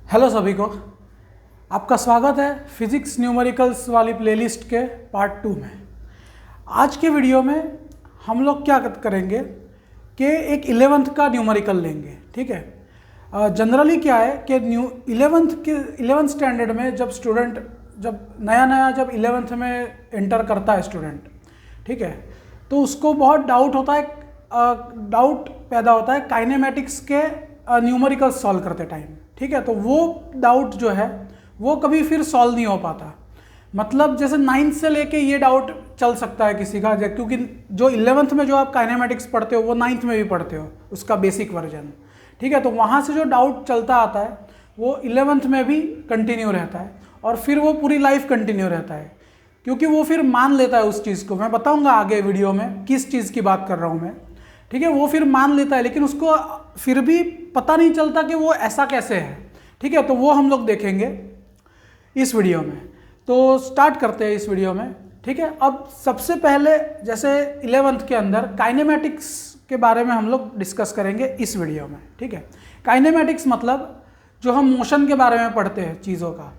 Hello सभी को, आपका स्वागत है फिजिक्स न्यूमेरिकल्स वाली प्लेलिस्ट के पार्ट 2 में। आज के वीडियो में हम लोग क्या करेंगे कि एक 11th का न्यूमेरिकल लेंगे। ठीक है, जनरली क्या है कि 11th स्टैंडर्ड में जब नया 11th में एंटर करता है स्टूडेंट, ठीक है, तो उसको बहुत डाउट पैदा होता है काइनेमेटिक्स के न्यूमेरिकल्स सॉल्व करते टाइम। ठीक है, तो वो डाउट जो है वो कभी फिर सॉल्व नहीं हो पाता। मतलब जैसे 9th से लेके ये डाउट चल सकता है किसी का, क्योंकि जो 11th में जो आप काइनेमेटिक्स पढ़ते हो वो 9th में भी पढ़ते हो, उसका बेसिक वर्जन। ठीक है, तो वहाँ से जो डाउट चलता आता है वो 11th में भी कंटिन्यू रहता है और फिर वो पूरी लाइफ कंटिन्यू रहता है, क्योंकि वो फिर मान लेता है उस चीज़ को। मैं बताऊँगा आगे वीडियो में किस चीज़ की बात कर रहा हूँ मैं। ठीक है, वो फिर मान लेता है, लेकिन उसको फिर भी पता नहीं चलता कि वो ऐसा कैसे है। ठीक है, तो वो हम लोग देखेंगे इस वीडियो में। तो स्टार्ट करते हैं इस वीडियो में। ठीक है, अब सबसे पहले जैसे 11th के अंदर काइनेमेटिक्स के बारे में हम लोग डिस्कस करेंगे इस वीडियो में। ठीक है, काइनेमेटिक्स मतलब जो हम मोशन के बारे में पढ़ते हैं चीज़ों का।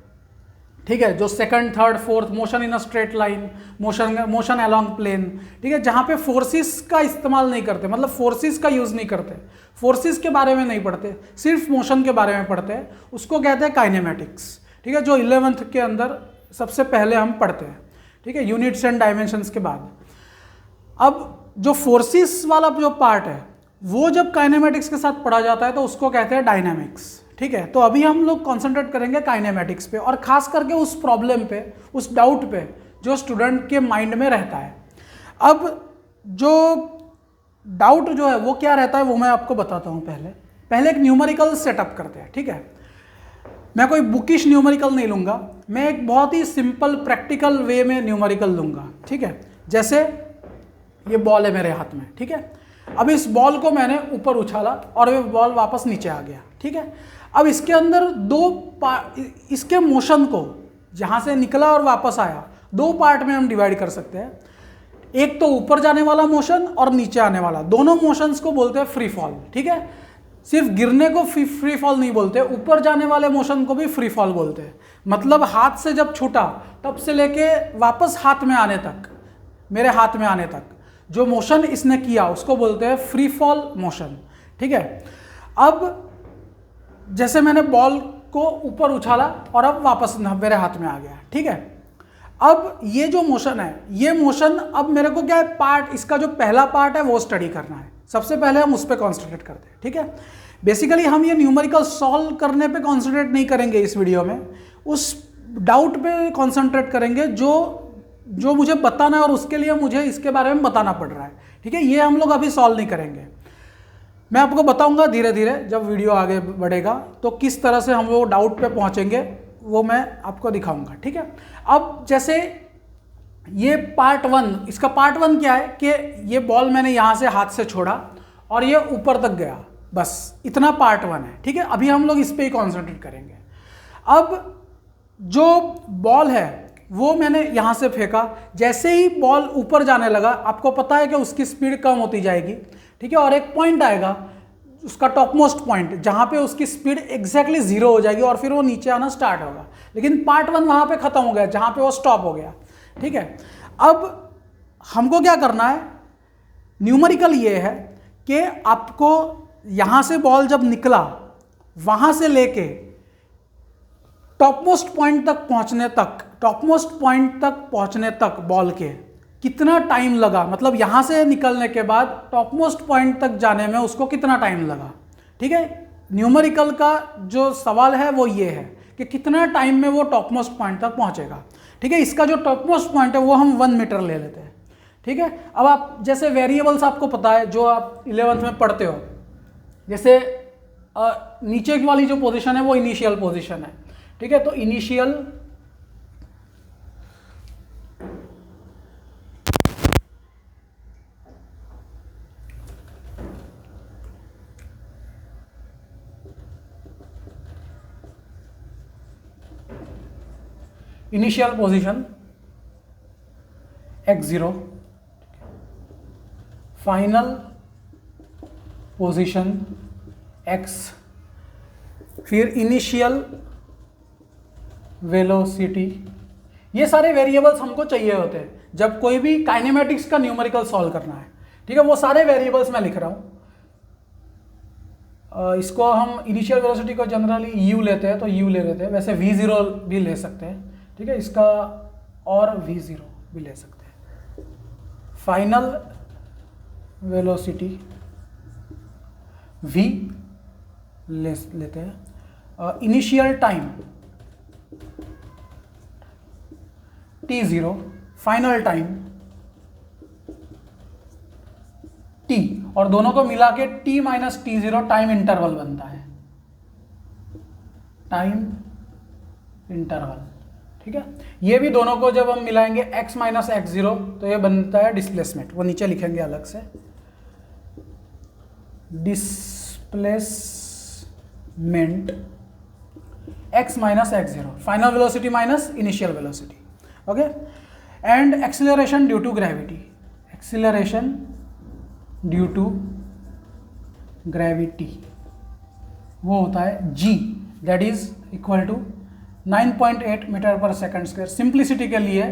ठीक है, जो second, third, fourth, motion in a straight line, motion along plane. ठीक है, जहाँ पे फोर्सेस का इस्तेमाल नहीं करते, मतलब फोर्सेस का यूज़ नहीं करते, फोर्सेस के बारे में नहीं पढ़ते, सिर्फ मोशन के बारे में पढ़ते हैं, उसको कहते हैं काइनेमेटिक्स। ठीक है, जो 11th के अंदर सबसे पहले हम पढ़ते हैं। ठीक है, यूनिट्स एंड डायमेंशंस के बाद। अब जो फोर्सेस वाला जो पार्ट है वो जब काइनेमेटिक्स के साथ पढ़ा जाता है तो उसको कहते हैं डायनामिक्स। ठीक है, तो अभी हम लोग कॉन्सेंट्रेट करेंगे काइनेमेटिक्स पे, और खास करके उस प्रॉब्लम पे, उस डाउट पे जो स्टूडेंट के माइंड में रहता है। अब जो डाउट जो है वो क्या रहता है वो मैं आपको बताता हूँ। पहले एक न्यूमेरिकल सेटअप करते हैं। ठीक है, मैं कोई बुकिश न्यूमेरिकल नहीं लूँगा, मैं एक बहुत ही सिंपल प्रैक्टिकल वे में न्यूमेरिकल लूँगा। ठीक है, जैसे ये बॉल है मेरे हाथ में। ठीक है, अब इस बॉल को मैंने ऊपर उछाला और ये बॉल वापस नीचे आ गया। ठीक है, अब इसके अंदर इसके मोशन को, जहाँ से निकला और वापस आया, दो पार्ट में हम डिवाइड कर सकते हैं। एक तो ऊपर जाने वाला मोशन और नीचे आने वाला, दोनों मोशंस को बोलते हैं फ्री फॉल। ठीक है, सिर्फ गिरने को फ्री फॉल नहीं बोलते, ऊपर जाने वाले मोशन को भी फ्री फॉल बोलते हैं। मतलब हाथ से जब छूटा तब से लेके वापस हाथ में आने तक, मेरे हाथ में आने तक जो मोशन इसने किया उसको बोलते हैं फ्री फॉल मोशन। ठीक है, अब जैसे मैंने बॉल को ऊपर उछाला और अब वापस मेरे हाथ में आ गया। ठीक है, अब ये जो मोशन है, ये मोशन अब मेरे को क्या है, इसका जो पहला पार्ट है वो स्टडी करना है। सबसे पहले हम उस पर कॉन्सेंट्रेट करते हैं। ठीक है, बेसिकली हम ये न्यूमेरिकल सॉल्व करने पे कॉन्सेंट्रेट नहीं करेंगे इस वीडियो में, उस डाउट पे कॉन्सेंट्रेट करेंगे जो मुझे बताना है और उसके लिए मुझे इसके बारे में बताना पड़ रहा है। ठीक है, ये हम लोग अभी सॉल्व नहीं करेंगे, मैं आपको बताऊंगा धीरे धीरे जब वीडियो आगे बढ़ेगा तो किस तरह से हम लोग डाउट पे पहुंचेंगे वो मैं आपको दिखाऊंगा। ठीक है, अब जैसे ये पार्ट 1, इसका पार्ट 1 क्या है कि ये बॉल मैंने यहाँ से हाथ से छोड़ा और ये ऊपर तक गया, बस इतना पार्ट 1 है। ठीक है, अभी हम लोग इस पर ही कॉन्सेंट्रेट करेंगे। अब जो बॉल है वो मैंने यहाँ से फेंका, जैसे ही बॉल ऊपर जाने लगा, आपको पता है कि उसकी स्पीड कम होती जाएगी। ठीक है, और एक पॉइंट आएगा उसका टॉप मोस्ट पॉइंट, जहाँ पे उसकी स्पीड एग्जैक्टली 0 हो जाएगी और फिर वो नीचे आना स्टार्ट होगा। लेकिन पार्ट 1 वहाँ पे खत्म हो गया जहाँ पे वो स्टॉप हो गया। ठीक है, अब हमको क्या करना है, न्यूमेरिकल ये है कि आपको यहाँ से बॉल जब निकला वहाँ से लेके टॉप मोस्ट पॉइंट तक पहुँचने तक बॉल के कितना टाइम लगा, मतलब यहाँ से निकलने के बाद टॉप मोस्ट पॉइंट तक जाने में उसको कितना टाइम लगा। ठीक है, न्यूमेरिकल का जो सवाल है वो ये है कि कितना टाइम में वो टॉप मोस्ट पॉइंट तक पहुँचेगा। ठीक है, इसका जो टॉप मोस्ट पॉइंट है वो हम 1 मीटर ले लेते हैं। ठीक है, अब आप जैसे वेरिएबल्स आपको पता है जो आप 11th में पढ़ते हो, जैसे नीचे वाली जो पोजिशन है वो इनिशियल पोजिशन है। ठीक है, तो initial position x0, final position x फिर इनिशियल वेलोसिटी, ये सारे वेरिएबल्स हमको चाहिए होते हैं जब कोई भी काइनेमेटिक्स का न्यूमेरिकल सॉल्व करना है। ठीक है, वो सारे वेरिएबल्स मैं लिख रहा हूँ। इसको हम इनिशियल वेलोसिटी को जनरली u लेते हैं तो u ले लेते हैं, वैसे v0 भी ले सकते हैं। ठीक है, इसका और v0 भी ले सकते हैं। फाइनल वेलोसिटी v लेते हैं। Initial time t0, final time t, और दोनों को मिला के t minus t0 time interval बनता है, टाइम इंटरवल। ठीक है, ये भी दोनों को जब हम मिलाएंगे x माइनस x0 तो ये बनता है डिस्प्लेसमेंट, वो नीचे लिखेंगे अलग से, displacement x minus x0, final velocity minus initial velocity. Okay, and acceleration due to gravity, acceleration due to gravity वो होता है g, that is equal to 9.8 metre per second square. Simplicity के लिए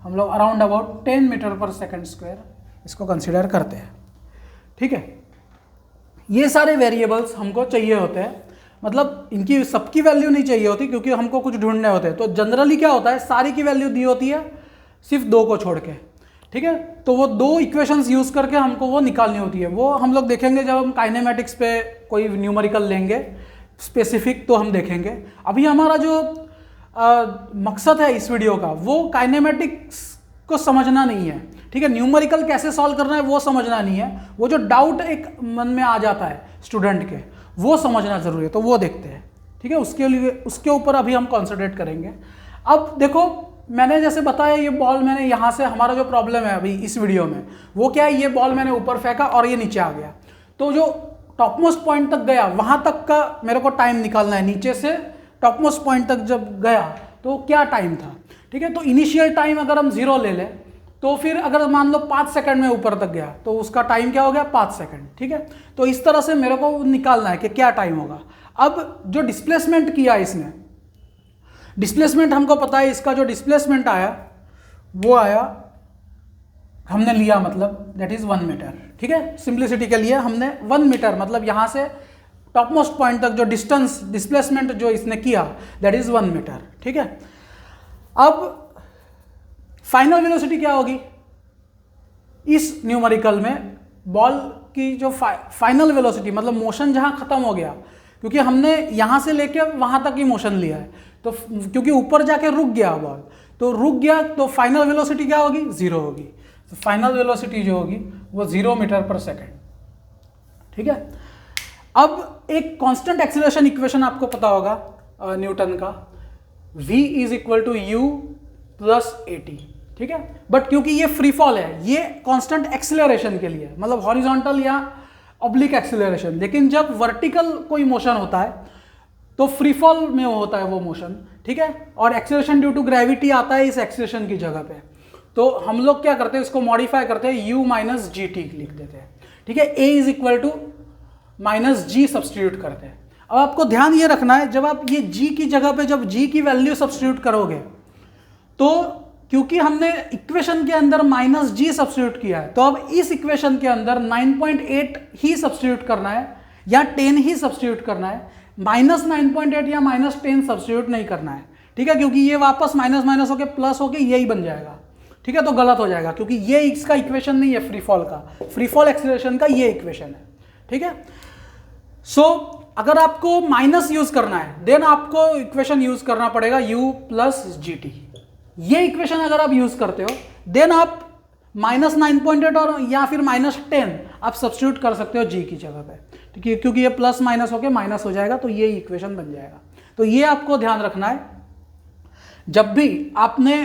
हम लोग around about 10 metre per second square इसको consider करते हैं। ठीक है, ये सारे वेरिएबल्स हमको चाहिए होते हैं, मतलब इनकी सबकी वैल्यू नहीं चाहिए होती क्योंकि हमको कुछ ढूंढने होते हैं। तो जनरली क्या होता है, सारी की वैल्यू दी होती है सिर्फ दो को छोड़ के। ठीक है, तो वो दो इक्वेशंस यूज करके हमको वो निकालनी होती है। वो हम लोग देखेंगे जब हम काइनेमेटिक्स पे कोई न्यूमेरिकल लेंगे स्पेसिफिक, तो हम देखेंगे। अभी हमारा जो मकसद है इस वीडियो का वो काइनेमेटिक्स को समझना नहीं है। ठीक है, न्यूमेरिकल कैसे सॉल्व करना है वो समझना नहीं है, वो जो डाउट एक मन में आ जाता है स्टूडेंट के वो समझना जरूरी है, तो वो देखते हैं। ठीक है, उसके लिए उसके ऊपर अभी हम कॉन्सेंट्रेट करेंगे। अब देखो, मैंने जैसे बताया ये बॉल मैंने यहाँ से, हमारा जो प्रॉब्लम है अभी इस वीडियो में वो क्या है, ये बॉल मैंने ऊपर फेंका और ये नीचे आ गया, तो जो टॉपमोस्ट पॉइंट तक गया वहाँ तक का मेरे को टाइम निकालना है। नीचे से टॉपमोस्ट पॉइंट तक जब गया तो क्या टाइम था। ठीक है, तो इनिशियल टाइम अगर हम 0 ले लें तो फिर अगर मान लो 5 सेकंड में ऊपर तक गया तो उसका टाइम क्या हो गया, 5 सेकंड। ठीक है, तो इस तरह से मेरे को निकालना है कि क्या टाइम होगा। अब जो डिस्प्लेसमेंट किया इसने, डिस्प्लेसमेंट हमको पता है, इसका जो डिस्प्लेसमेंट आया वो आया, हमने लिया मतलब दैट इज 1 मीटर। ठीक है, सिंप्लिसिटी के लिए हमने 1 मीटर मतलब यहाँ से टॉपमोस्ट पॉइंट तक जो डिस्टेंस डिस्प्लेसमेंट जो इसने किया दैट इज 1 मीटर। ठीक है, अब फाइनल वेलोसिटी क्या होगी इस न्यूमेरिकल में, बॉल की जो फाइनल वेलोसिटी मतलब मोशन जहां खत्म हो गया, क्योंकि हमने यहां से लेके वहां तक ही मोशन लिया है, तो क्योंकि ऊपर जाके रुक गया बॉल, तो रुक गया तो फाइनल वेलोसिटी क्या होगी, 0 होगी। तो फाइनल वेलोसिटी जो होगी वो 0 मीटर पर सेकेंड। ठीक है, अब एक कांस्टेंट एक्सीलरेशन इक्वेशन आपको पता होगा न्यूटन का, v is equal to u plus at। ठीक है, बट क्योंकि ये फ्री फॉल है, ये कांस्टेंट एक्सीलरेशन के लिए मतलब हॉरिजॉन्टल या ऑब्लिक एक्सीलरेशन, लेकिन जब वर्टिकल कोई मोशन होता है तो फ्री फॉल में होता है वो मोशन। ठीक है, और एक्सीलरेशन ड्यू टू ग्रेविटी आता है इस एक्सीलरेशन की जगह पे, तो हम लोग क्या करते हैं, इसको मॉडिफाई करते हैं, u माइनस जी टी लिख देते हैं। ठीक है, a is equal to minus g substitute करते हैं। अब आपको ध्यान ये रखना है, जब आप ये g की जगह पे जब g की वैल्यू सब्सटीट्यूट करोगे तो क्योंकि हमने इक्वेशन के अंदर माइनस जी सब्सटीट्यूट किया है, तो अब इस इक्वेशन के अंदर 9.8 ही सब्सटीट्यूट करना है या 10 ही सब्सटीट्यूट करना है, माइनस 9.8 या माइनस 10 सब्सटीट्यूट नहीं करना है। ठीक है, क्योंकि ये वापस माइनस माइनस होके प्लस होके यही बन जाएगा। ठीक है, तो गलत हो जाएगा क्योंकि ये इसका इक्वेशन नहीं है फ्री फॉल का, फ्री फॉल एक्सीलरेशन का ये इक्वेशन है। ठीक है, सो अगर आपको माइनस यूज करना है देन आपको इक्वेशन यूज करना पड़ेगा u प्लस जी टी। ये इक्वेशन अगर आप यूज करते हो देन आप माइनस 9.8 और या फिर माइनस 10 आप सब्स्टिट्यूट कर सकते हो g की जगह पे। ठीक है, क्योंकि ये प्लस माइनस होके माइनस हो जाएगा तो ये इक्वेशन बन जाएगा। तो ये आपको ध्यान रखना है, जब भी आपने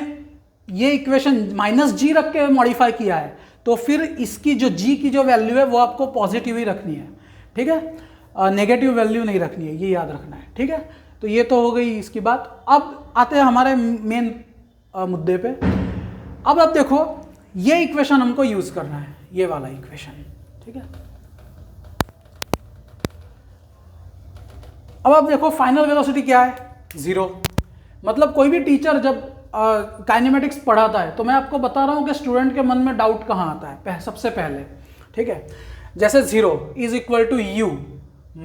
ये इक्वेशन माइनस जी रख के मॉडिफाई किया है तो फिर इसकी जो g की जो वैल्यू है वो आपको पॉजिटिव ही रखनी है। ठीक है, नेगेटिव वैल्यू नहीं रखनी है, ये याद रखना है। ठीक है, तो ये तो हो गई इसकी बात। अब आते हैं हमारे मेन मुद्दे पे। अब आप देखो, ये इक्वेशन हमको यूज करना है, ये वाला इक्वेशन। ठीक है, अब आप देखो फाइनल वेलोसिटी क्या है, 0। मतलब कोई भी टीचर जब काइनेमेटिक्स पढ़ाता है तो मैं आपको बता रहा हूँ कि स्टूडेंट के मन में डाउट कहाँ आता है सबसे पहले, ठीक है। जैसे 0 is equal to U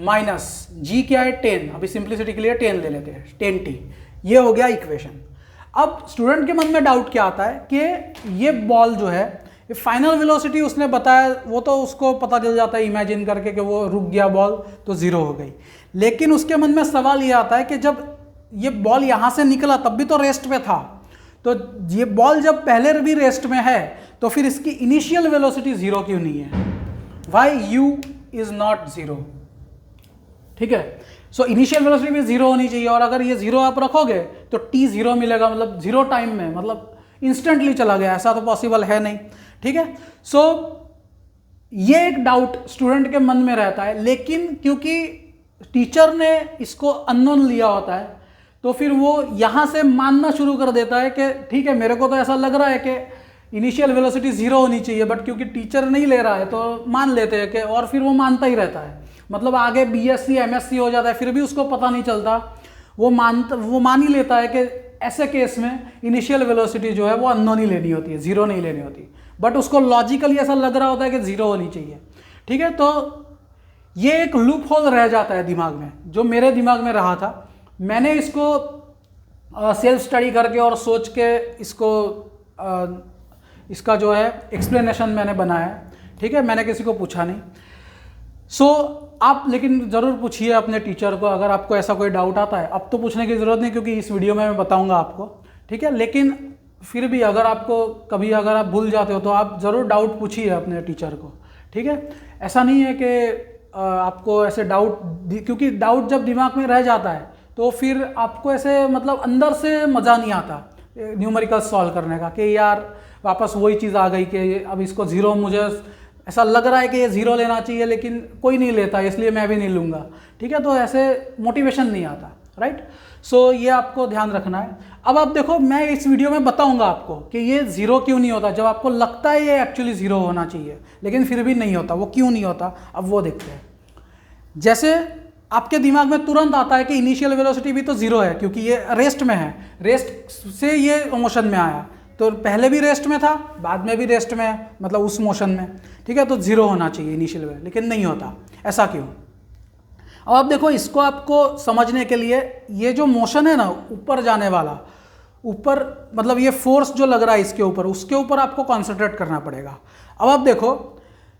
minus G क्या है 10, अभी सिंप्लिसिटी के लिए 10 ले लेते हैं, 10t, ये हो गया इक्वेशन। अब स्टूडेंट के मन में डाउट क्या आता है कि ये बॉल जो है ये फाइनल वेलोसिटी उसने बताया, वो तो उसको पता चल जाता है इमेजिन करके कि वो रुक गया बॉल तो 0 हो गई। लेकिन उसके मन में सवाल ये आता है कि जब ये बॉल यहाँ से निकला तब भी तो रेस्ट पे था, तो ये बॉल जब पहले भी रेस्ट में है तो फिर इसकी इनिशियल वेलोसिटी 0 क्यों नहीं है? वाई यू इज नॉट 0, ठीक है। सो इनिशियल वेलोसिटी भी 0 होनी चाहिए, और अगर ये 0 आप रखोगे तो t 0 मिलेगा, मतलब 0 टाइम में, मतलब इंस्टेंटली चला गया, ऐसा तो पॉसिबल है नहीं, ठीक है। सो ये एक डाउट स्टूडेंट के मन में रहता है, लेकिन क्योंकि टीचर ने इसको अननोन लिया होता है तो फिर वो यहाँ से मानना शुरू कर देता है कि ठीक है मेरे को तो ऐसा लग रहा है कि इनिशियल वेलोसिटी 0 होनी चाहिए, बट क्योंकि टीचर नहीं ले रहा है तो मान लेते हैं कि, और फिर वो मानता ही रहता है। मतलब आगे BSc MSc हो जाता है फिर भी उसको पता नहीं चलता, वो मान ही लेता है कि ऐसे केस में इनिशियल वेलोसिटी जो है वो अननोन ही लेनी होती है, 0 नहीं लेनी होती, बट उसको लॉजिकली ऐसा लग रहा होता है कि 0 होनी चाहिए, ठीक है। तो ये एक लूप होल रह जाता है दिमाग में, जो मेरे दिमाग में रहा था। मैंने इसको सेल्फ स्टडी करके और सोच के इसका जो है एक्सप्लेनेशन मैंने बनाया, ठीक है। मैंने किसी को पूछा नहीं। सो आप लेकिन ज़रूर पूछिए अपने टीचर को अगर आपको ऐसा कोई डाउट आता है। अब तो पूछने की ज़रूरत नहीं क्योंकि इस वीडियो में मैं बताऊंगा आपको, ठीक है। लेकिन फिर भी अगर आपको कभी अगर आप भूल जाते हो तो आप ज़रूर डाउट पूछिए अपने टीचर को, ठीक है। ऐसा नहीं है कि आपको ऐसे डाउट, क्योंकि डाउट जब दिमाग में रह जाता है तो फिर आपको ऐसे मतलब अंदर से मज़ा नहीं आता न्यूमेरिकल सॉल्व करने का, कि यार वापस वही चीज़ आ गई कि अब इसको 0, मुझे ऐसा लग रहा है कि ये 0 लेना चाहिए लेकिन कोई नहीं लेता इसलिए मैं भी नहीं लूँगा, ठीक है। तो ऐसे मोटिवेशन नहीं आता, राइट। सो ये आपको ध्यान रखना है। अब आप देखो मैं इस वीडियो में बताऊंगा आपको कि ये 0 क्यों नहीं होता, जब आपको लगता है ये एक्चुअली 0 होना चाहिए लेकिन फिर भी नहीं होता, वो क्यों नहीं होता अब वो देखते हैं। जैसे आपके दिमाग में तुरंत आता है कि इनिशियल वेलोसिटी भी तो 0 है क्योंकि ये रेस्ट में है, रेस्ट से ये मोशन में आया, तो पहले भी रेस्ट में था बाद में भी रेस्ट में है, मतलब उस मोशन में, ठीक है। तो 0 होना चाहिए इनिशियल वेलोसिटी, लेकिन नहीं होता, ऐसा क्यों? अब आप देखो इसको आपको समझने के लिए ये जो मोशन है ना ऊपर जाने वाला, ऊपर मतलब ये फोर्स जो लग रहा है इसके ऊपर, उसके ऊपर आपको कॉन्सेंट्रेट करना पड़ेगा। अब आप देखो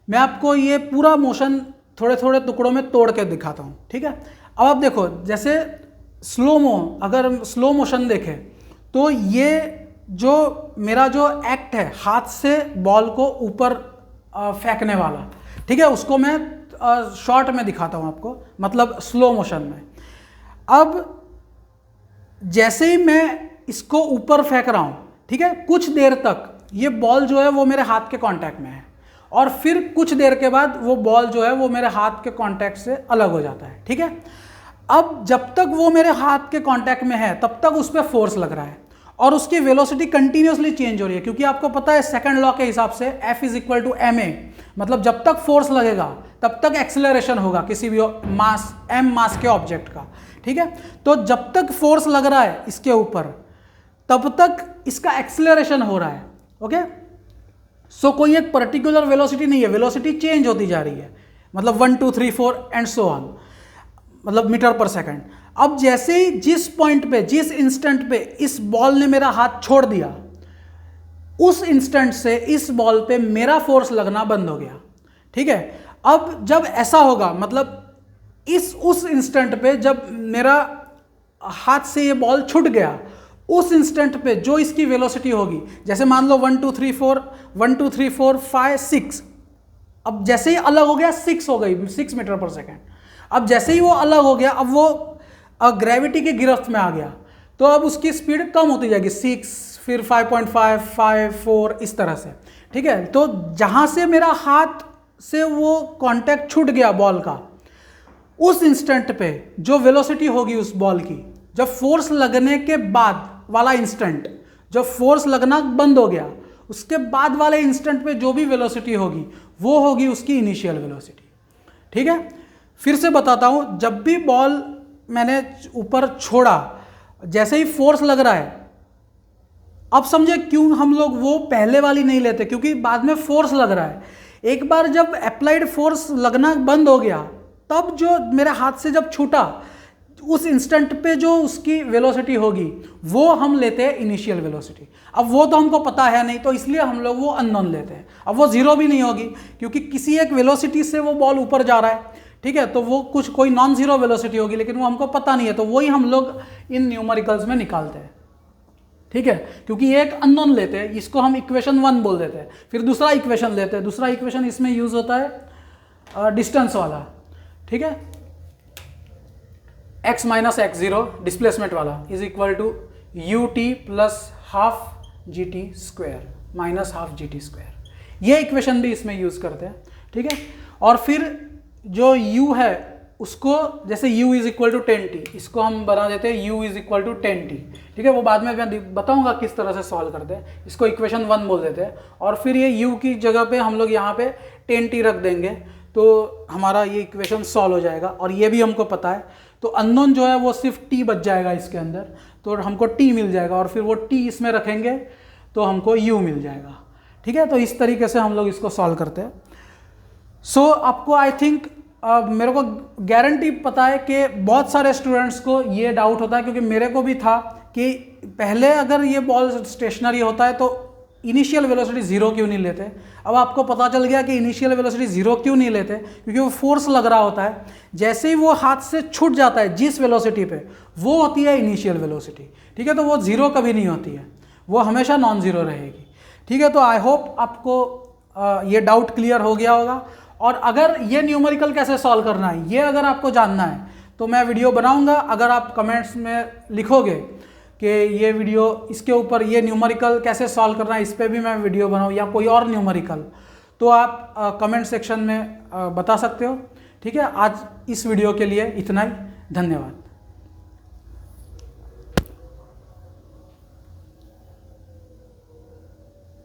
मैं आपको ये पूरा मोशन थोड़े थोड़े टुकड़ों में तोड़ के दिखाता हूँ, ठीक है। अब आप देखो जैसे अगर स्लो मोशन देखें तो ये जो मेरा जो एक्ट है हाथ से बॉल को ऊपर फेंकने वाला, ठीक है, उसको मैं शॉर्ट में दिखाता हूँ आपको, मतलब स्लो मोशन में। अब जैसे ही मैं इसको ऊपर फेंक रहा हूँ, ठीक है, कुछ देर तक ये बॉल जो है वो मेरे हाथ के कांटेक्ट में है और फिर कुछ देर के बाद वो बॉल जो है वो मेरे हाथ के कांटेक्ट से अलग हो जाता है, ठीक है। अब जब तक वो मेरे हाथ के कांटेक्ट में है तब तक उस पर फोर्स लग रहा है और उसकी वेलोसिटी कंटिन्यूसली चेंज हो रही है, क्योंकि आपको पता है सेकंड लॉ के हिसाब से F = ma, मतलब जब तक फोर्स लगेगा तब तक एक्सेलरेशन होगा किसी भी मास m मास के ऑब्जेक्ट का, ठीक है। तो जब तक फोर्स लग रहा है इसके ऊपर तब तक इसका एक्सेलरेशन हो रहा है, ओके। सो कोई एक पर्टिकुलर वेलोसिटी नहीं है, वेलोसिटी चेंज होती जा रही है, मतलब 1 2 3 4 एंड सो ऑन, मतलब मीटर पर सेकंड। अब जैसे ही जिस पॉइंट पे, जिस इंस्टेंट पे इस बॉल ने मेरा हाथ छोड़ दिया, उस इंस्टेंट से इस बॉल पे मेरा फोर्स लगना बंद हो गया, ठीक है। अब जब ऐसा होगा, मतलब उस इंस्टेंट पे जब मेरा हाथ से ये बॉल छूट गया, उस इंस्टेंट पे जो इसकी वेलोसिटी होगी, जैसे मान लो 1 2 3 4 5 6, अब जैसे ही अलग हो गया 6 हो गई, 6 मीटर पर सेकेंड। अब जैसे ही वो अलग हो गया, अब वो ग्रेविटी की गिरफ्त में आ गया, तो अब उसकी स्पीड कम होती जाएगी, 6 फिर 5.5 5 4 इस तरह से, ठीक है। तो जहाँ से मेरा हाथ से वो कांटेक्ट छूट गया बॉल का, उस इंस्टेंट पे जो वेलोसिटी होगी उस बॉल की, जब फोर्स लगने के बाद वाला इंस्टेंट, जब फोर्स लगना बंद हो गया उसके बाद वाले इंस्टेंट पे जो भी वेलोसिटी होगी वो होगी उसकी इनिशियल वेलोसिटी, ठीक है। फिर से बताता हूँ, जब भी बॉल मैंने ऊपर छोड़ा, जैसे ही फोर्स लग रहा है, अब समझे क्यों हम लोग वो पहले वाली नहीं लेते, क्योंकि बाद में फोर्स लग रहा है। एक बार जब अप्लाइड फोर्स लगना बंद हो गया, तब जो मेरे हाथ से जब छूटा, उस इंस्टेंट पे जो उसकी वेलोसिटी होगी वो हम लेते हैं इनिशियल वेलोसिटी। अब वो तो हमको पता है नहीं, तो इसलिए हम लोग वो अननोन लेते हैं। अब वो जीरो भी नहीं होगी, क्योंकि किसी एक वेलोसिटी से वो बॉल ऊपर जा रहा है, ठीक है, तो वो कोई नॉन जीरो वेलोसिटी होगी, लेकिन वो हमको पता नहीं है, तो वही हम लोग इन न्यूमेरिकल्स में निकालते हैं, ठीक है, क्योंकि एक अननोन लेते हैं, इसको हम इक्वेशन 1 बोल देते हैं। फिर दूसरा इक्वेशन लेते हैं, दूसरा इक्वेशन इसमें यूज होता है डिस्टेंस वाला, ठीक है, x minus x zero displacement वाला is equal to U T plus half G T square minus half G T square. ये इक्वेशन भी इसमें यूज करते हैं, ठीक है। और फिर जो u है उसको, जैसे u is equal to 10t, इसको हम बना देते हैं u is equal to 10t, ठीक है। वो बाद में मैं बताऊंगा किस तरह से सॉल्व करते हैं। इसको इक्वेशन 1 बोल देते हैं, और फिर ये u की जगह पे हम लोग यहाँ पे 10t रख देंगे, तो हमारा ये इक्वेशन सॉल्व हो जाएगा। और ये भी हमको पता है, तो अननोन जो है वो सिर्फ t बच जाएगा इसके अंदर, तो हमको t मिल जाएगा, और फिर वो t इसमें रखेंगे तो हमको u मिल जाएगा, ठीक है। तो इस तरीके से हम लोग इसको सॉल्व करते हैं। सो आपको आई थिंक मेरे को गारंटी पता है कि बहुत सारे स्टूडेंट्स को ये डाउट होता है, क्योंकि मेरे को भी था कि पहले अगर ये बॉल स्टेशनरी होता है तो इनिशियल वेलोसिटी जीरो क्यों नहीं लेते। अब आपको पता चल गया कि इनिशियल वेलोसिटी जीरो क्यों नहीं लेते, क्योंकि वो फोर्स लग रहा होता है। जैसे ही वो हाथ से छूट जाता है जिस वेलोसिटी पे, वो होती है इनिशियल वेलोसिटी, ठीक है। तो वो जीरो कभी नहीं होती है, वो हमेशा नॉन जीरो रहेगी, ठीक है। तो आई होप आपको ये डाउट क्लियर हो गया होगा। और अगर ये न्यूमेरिकल कैसे सॉल्व करना है, ये अगर आपको जानना है, तो मैं वीडियो बनाऊंगा। अगर आप कमेंट्स में लिखोगे कि ये वीडियो, इसके ऊपर ये न्यूमेरिकल कैसे सॉल्व करना है, इस पर भी मैं वीडियो बनाऊँ, या कोई और न्यूमेरिकल, तो आप कमेंट सेक्शन में बता सकते हो, ठीक है। आज इस वीडियो के लिए इतना ही, धन्यवाद।